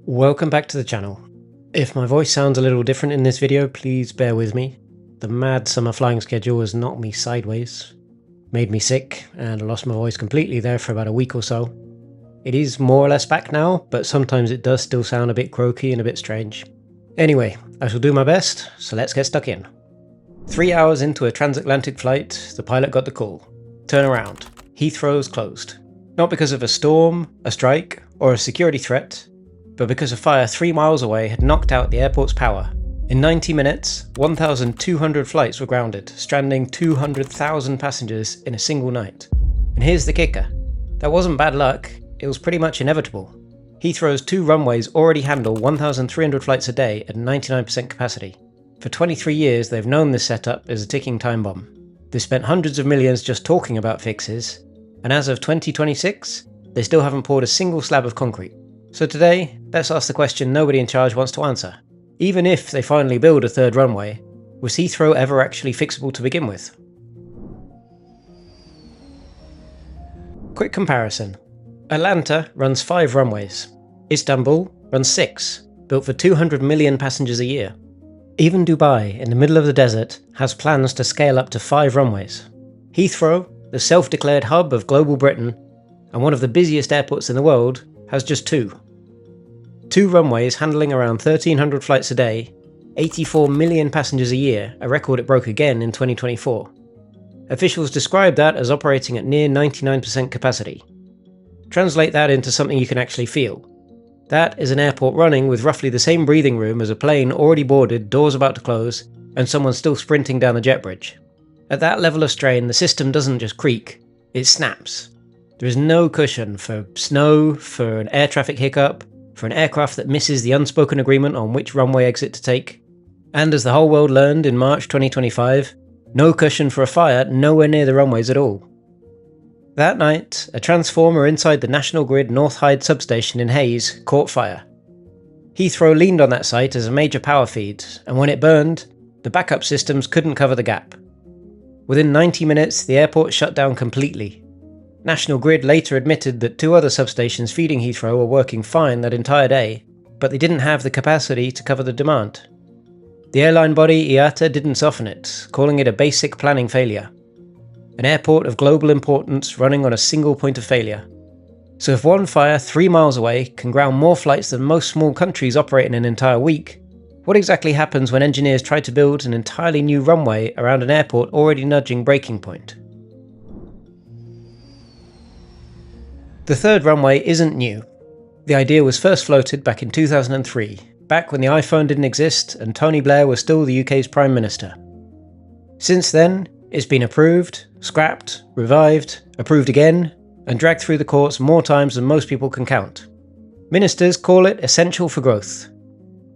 Welcome back to the channel. If my voice sounds a little different in this video, please bear with me. The mad summer flying schedule has knocked me sideways, made me sick, and I lost my voice completely there for about a week or so. It is more or less back now, but sometimes it does still sound a bit croaky and a bit strange. Anyway, I shall do my best, so let's get stuck in. 3 hours into a transatlantic flight, the pilot got the call. Turn around. Heathrow's closed. Not because of a storm, a strike, or a security threat, but because a fire 3 miles away had knocked out the airport's power. In 90 minutes, 1,200 flights were grounded, stranding 200,000 passengers in a single night. And here's the kicker. That wasn't bad luck, it was pretty much inevitable. Heathrow's 2 runways already handle 1,300 flights a day at 99% capacity. For 23 years they've known this setup is a ticking time bomb. They've spent hundreds of millions just talking about fixes, and as of 2026, they still haven't poured a single slab of concrete. So today, let's ask the question nobody in charge wants to answer. Even if they finally build a 3rd runway, was Heathrow ever actually fixable to begin with? Quick comparison. Atlanta runs 5 runways. Istanbul runs 6, built for 200 million passengers a year. Even Dubai, in the middle of the desert, has plans to scale up to 5 runways. Heathrow, the self-declared hub of global Britain, and one of the busiest airports in the world, has just 2. 2 runways handling around 1,300 flights a day, 84 million passengers a year, a record it broke again in 2024. Officials describe that as operating at near 99% capacity. Translate that into something you can actually feel. That is an airport running with roughly the same breathing room as a plane already boarded, doors about to close, and someone still sprinting down the jet bridge. At that level of strain, the system doesn't just creak, it snaps. There is no cushion for snow, for an air traffic hiccup, for an aircraft that misses the unspoken agreement on which runway exit to take. And as the whole world learned in March 2025, no cushion for a fire nowhere near the runways at all. That night, a transformer inside the National Grid North Hyde substation in Hayes caught fire. Heathrow leaned on that site as a major power feed, and when it burned, the backup systems couldn't cover the gap. Within 90 minutes, the airport shut down completely. National Grid later admitted that 2 other substations feeding Heathrow were working fine that entire day, but they didn't have the capacity to cover the demand. The airline body IATA didn't soften it, calling it a basic planning failure. An airport of global importance running on a single point of failure. So if one fire 3 miles away can ground more flights than most small countries operate in an entire week, what exactly happens when engineers try to build an entirely new runway around an airport already nudging breaking point? The 3rd runway isn't new. The idea was first floated back in 2003, back when the iPhone didn't exist and Tony Blair was still the UK's Prime Minister. Since then, it's been approved, scrapped, revived, approved again, and dragged through the courts more times than most people can count. Ministers call it essential for growth.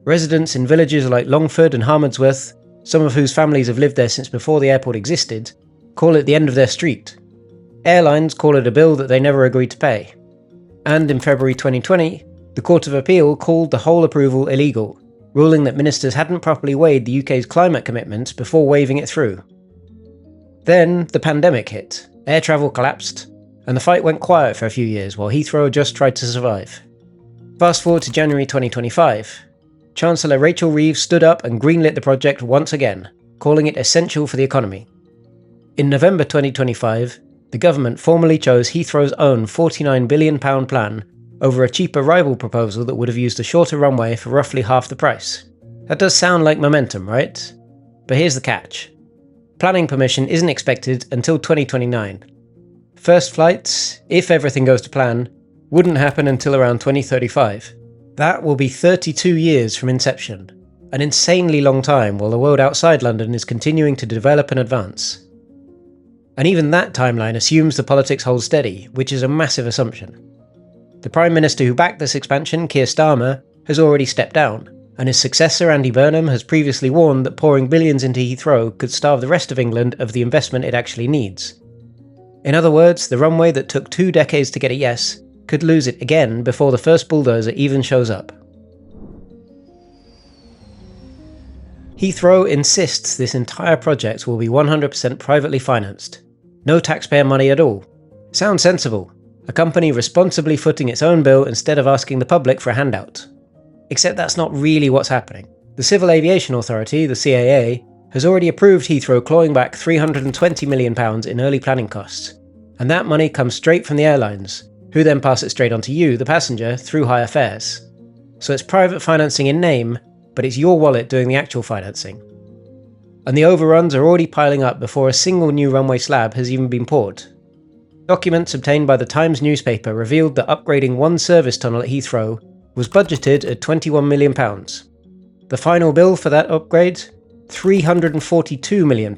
Residents in villages like Longford and Harmondsworth, some of whose families have lived there since before the airport existed, call it the end of their street. Airlines call it a bill that they never agreed to pay. And in February 2020, the Court of Appeal called the whole approval illegal, ruling that ministers hadn't properly weighed the UK's climate commitments before waving it through. Then the pandemic hit, air travel collapsed, and the fight went quiet for a few years while Heathrow just tried to survive. Fast forward to January 2025. Chancellor Rachel Reeves stood up and greenlit the project once again, calling it essential for the economy. In November 2025, the government formally chose Heathrow's own £49 billion plan over a cheaper rival proposal that would have used a shorter runway for roughly half the price. That does sound like momentum, right? But here's the catch. Planning permission isn't expected until 2029. First flights, if everything goes to plan, wouldn't happen until around 2035. That will be 32 years from inception, an insanely long time while the world outside London is continuing to develop and advance. And even that timeline assumes the politics hold steady, which is a massive assumption. The Prime Minister who backed this expansion, Keir Starmer, has already stepped down, and his successor Andy Burnham has previously warned that pouring billions into Heathrow could starve the rest of England of the investment it actually needs. In other words, the runway that took 2 decades to get a yes could lose it again before the first bulldozer even shows up. Heathrow insists this entire project will be 100% privately financed. No taxpayer money at all. Sounds sensible. A company responsibly footing its own bill instead of asking the public for a handout. Except that's not really what's happening. The Civil Aviation Authority, the CAA, has already approved Heathrow clawing back £320 million in early planning costs, and that money comes straight from the airlines, who then pass it straight on to you, the passenger, through higher fares. So it's private financing in name, but it's your wallet doing the actual financing. And the overruns are already piling up before a single new runway slab has even been poured. Documents obtained by the Times newspaper revealed that upgrading one service tunnel at Heathrow was budgeted at £21 million. The final bill for that upgrade? £342 million.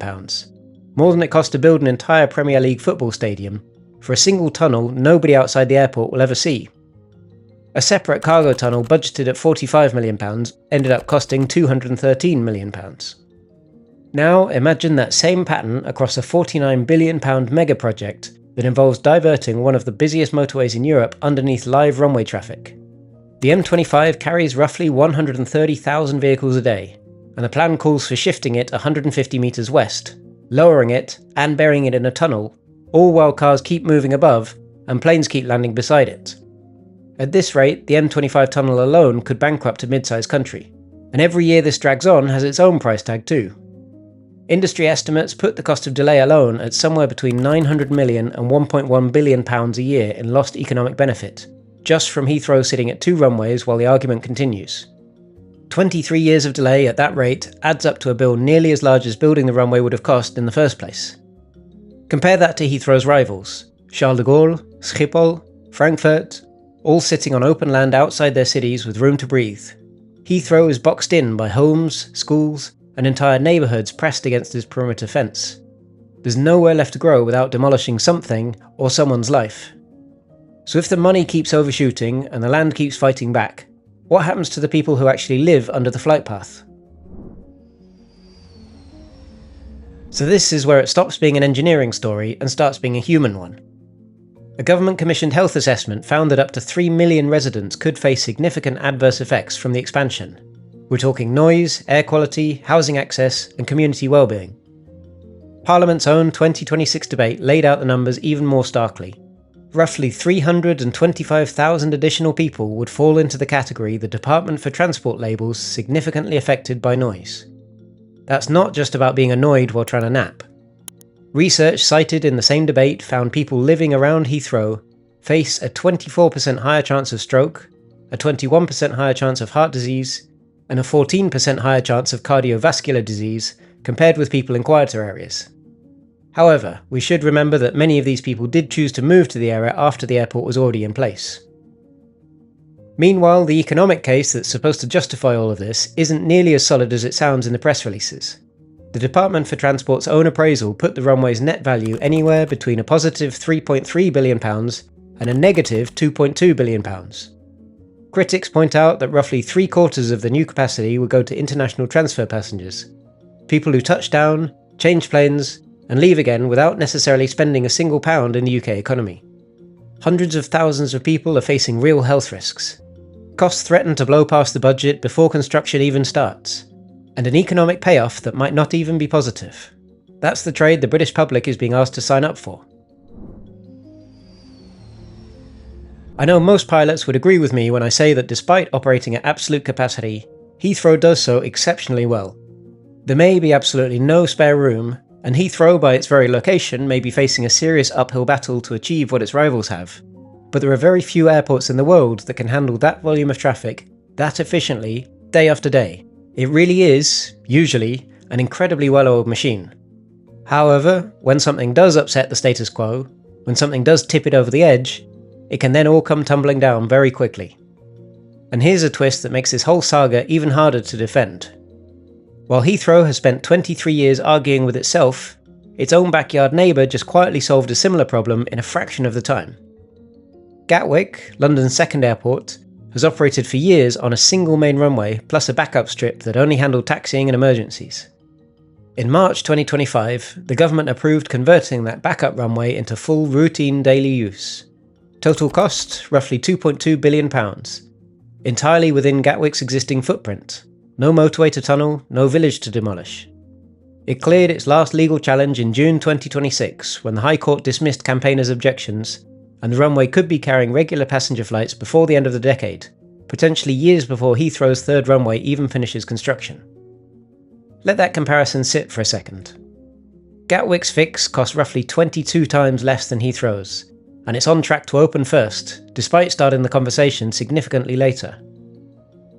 More than it cost to build an entire Premier League football stadium for a single tunnel nobody outside the airport will ever see. A separate cargo tunnel budgeted at £45 million ended up costing £213 million. Now imagine that same pattern across a £49 billion mega project that involves diverting one of the busiest motorways in Europe underneath live runway traffic. The M25 carries roughly 130,000 vehicles a day, and the plan calls for shifting it 150 metres west, lowering it and burying it in a tunnel, all while cars keep moving above and planes keep landing beside it. At this rate, the M25 tunnel alone could bankrupt a mid-sized country, and every year this drags on has its own price tag too. Industry estimates put the cost of delay alone at somewhere between £900 million and £1.1 billion a year in lost economic benefit, just from Heathrow sitting at 2 runways while the argument continues. 23 years of delay at that rate adds up to a bill nearly as large as building the runway would have cost in the first place. Compare that to Heathrow's rivals, Charles de Gaulle, Schiphol, Frankfurt, all sitting on open land outside their cities with room to breathe. Heathrow is boxed in by homes, schools, and entire neighbourhoods pressed against its perimeter fence. There's nowhere left to grow without demolishing something or someone's life. So if the money keeps overshooting and the land keeps fighting back, what happens to the people who actually live under the flight path? So this is where it stops being an engineering story and starts being a human one. A government-commissioned health assessment found that up to 3 million residents could face significant adverse effects from the expansion. We're talking noise, air quality, housing access, and community well-being. Parliament's own 2026 debate laid out the numbers even more starkly. Roughly 325,000 additional people would fall into the category the Department for Transport labels significantly affected by noise. That's not just about being annoyed while trying to nap. Research cited in the same debate found people living around Heathrow face a 24% higher chance of stroke, a 21% higher chance of heart disease, and a 14% higher chance of cardiovascular disease compared with people in quieter areas. However, we should remember that many of these people did choose to move to the area after the airport was already in place. Meanwhile, the economic case that's supposed to justify all of this isn't nearly as solid as it sounds in the press releases. The Department for Transport's own appraisal put the runway's net value anywhere between a positive £3.3 billion and a negative £2.2 billion. Critics point out that roughly 3/4 of the new capacity would go to international transfer passengers, people who touch down, change planes, and leave again without necessarily spending a single pound in the UK economy. Hundreds of thousands of people are facing real health risks. Costs threaten to blow past the budget before construction even starts, and an economic payoff that might not even be positive. That's the trade the British public is being asked to sign up for. I know most pilots would agree with me when I say that despite operating at absolute capacity, Heathrow does so exceptionally well. There may be absolutely no spare room, and Heathrow by its very location may be facing a serious uphill battle to achieve what its rivals have. But there are very few airports in the world that can handle that volume of traffic that efficiently, day after day. It really is, usually, an incredibly well-oiled machine. However, when something does upset the status quo, when something does tip it over the edge, it can then all come tumbling down very quickly. And here's a twist that makes this whole saga even harder to defend. While Heathrow has spent 23 years arguing with itself, its own backyard neighbour just quietly solved a similar problem in a fraction of the time. Gatwick, London's second airport, has operated for years on a single main runway plus a backup strip that only handled taxiing and emergencies. In March 2025, the government approved converting that backup runway into full routine daily use. Total cost, roughly £2.2 billion. Entirely within Gatwick's existing footprint. No motorway to tunnel, no village to demolish. It cleared its last legal challenge in June 2026 when the High Court dismissed campaigners' objections, and the runway could be carrying regular passenger flights before the end of the decade, potentially years before Heathrow's third runway even finishes construction. Let that comparison sit for a second. Gatwick's fix cost roughly 22 times less than Heathrow's, and it's on track to open first, despite starting the conversation significantly later.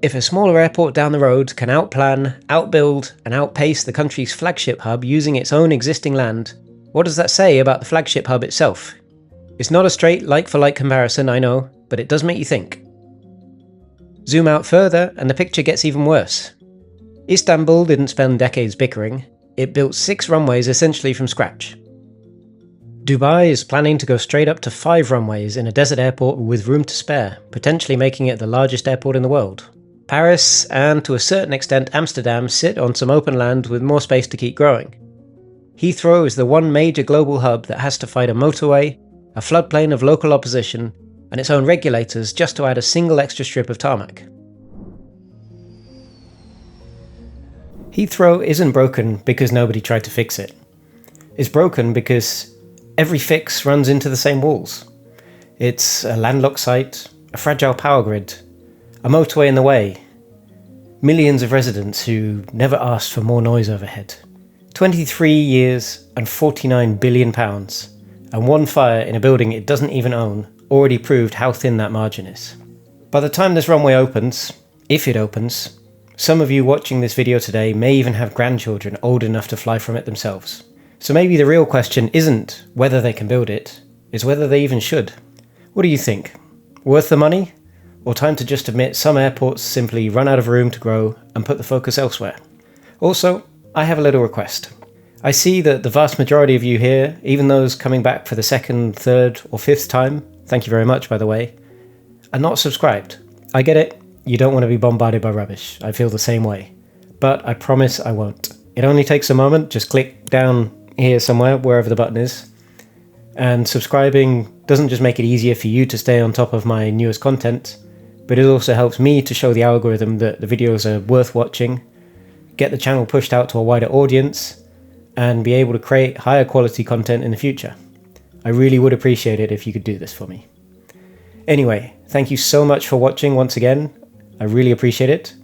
If a smaller airport down the road can outplan, outbuild, and outpace the country's flagship hub using its own existing land, what does that say about the flagship hub itself? It's not a straight like-for-like comparison, I know, but it does make you think. Zoom out further, and the picture gets even worse. Istanbul didn't spend decades bickering, it built 6 runways essentially from scratch. Dubai is planning to go straight up to 5 runways in a desert airport with room to spare, potentially making it the largest airport in the world. Paris, and to a certain extent Amsterdam, sit on some open land with more space to keep growing. Heathrow is the one major global hub that has to fight a motorway, a floodplain of local opposition, and its own regulators just to add a single extra strip of tarmac. Heathrow isn't broken because nobody tried to fix it. It's broken because every fix runs into the same walls. It's a landlocked site, a fragile power grid, a motorway in the way, millions of residents who never asked for more noise overhead, 23 years and £49 billion, and one fire in a building it doesn't even own already proved how thin that margin is. By the time this runway opens, if it opens, some of you watching this video today may even have grandchildren old enough to fly from it themselves. So maybe the real question isn't whether they can build it, it's whether they even should. What do you think? Worth the money? Or time to just admit some airports simply run out of room to grow and put the focus elsewhere? Also, I have a little request. I see that the vast majority of you here, even those coming back for the 2nd, 3rd or 5th time, thank you very much by the way, are not subscribed. I get it, you don't want to be bombarded by rubbish, I feel the same way. But I promise I won't. It only takes a moment, just click down here somewhere, wherever the button is. And subscribing doesn't just make it easier for you to stay on top of my newest content, but it also helps me to show the algorithm that the videos are worth watching, get the channel pushed out to a wider audience, and be able to create higher quality content in the future. I really would appreciate it if you could do this for me. Anyway, thank you so much for watching once again. I really appreciate it.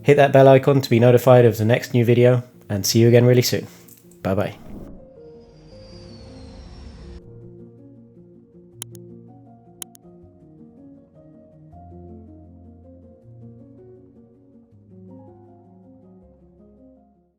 Hit that bell icon to be notified of the next new video, and see you again really soon. Bye bye.